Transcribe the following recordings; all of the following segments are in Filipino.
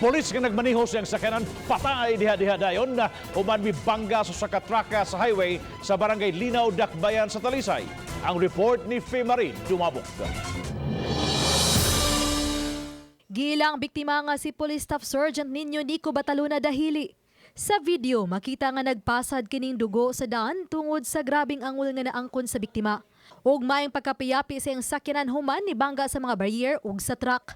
Polis nga nagmaniho siyang sakyanan patay diha-diha dayon na human mi bangga sa sakatraka sa highway sa barangay Linaw, Dakbayan sa Talisay. Ang report ni Fe Marin Dumabok. Gilang biktima nga si Police Staff Sergeant Ninyo Nico Bataluna Dahili. Sa video, makita nga nagpasad kining dugo sa daan tungod sa grabing angol nga naangkon sa biktima. Ug maayong pagkapiyapi sa iyang sakyanan human ni bangga sa mga barrier ug sa truck.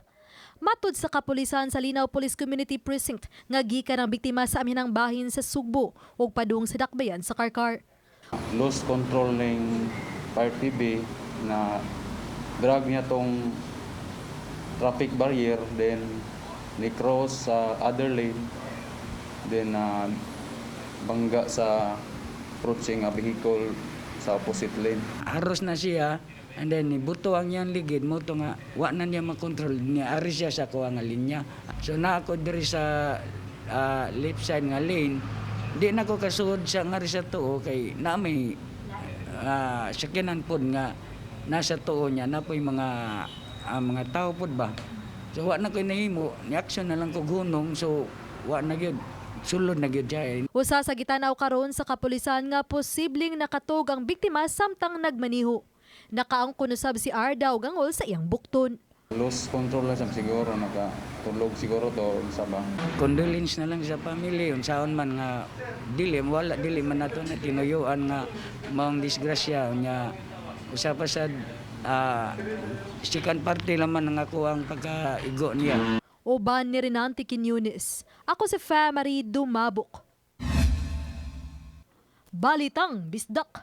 Matud sa kapulisan sa Linaw Police Community Precinct nga gikan ang biktima sa aminang bahin sa Sugbo ug padung sa Dakbayan sa Karkar. Lost control ng RTB na drag niya tong traffic barrier, then ni-cross sa other lane, then bangga sa approaching vehicle sa opposite lane. Haros na siya, and then buto ang yan ligid mo to nga wa na niya makontrol niya ari siya sa kuha nga linya. So na ako diri sa left side nga lane, di na ko kasuod sa nga sa tuo kay na may sakyanan pod nga nasa tuo niya na po'y mga tao pod ba. So wa na ko nahimo, ni action na lang ko gunong, so wa na gyud sulod na gyud siya. Usa sa gitanaw karon sa kapulisan nga posibleng nakatog ang biktima samtang nagmaniho. Nakaangkon usab si Ardaw gangol sa iyang bukton. Lost control lang siguro, nakatulog siguro to sa ba. Condolence na lang sa family, unsaon man nga dili man nato na tinuyuan nga maong disgrasya nya usa pa sad second party laman nga ako ang pagkaigo niya. Uban ni Renante Quiñones. Ako si Fe Marie Dumabok. Balitang Bisdak.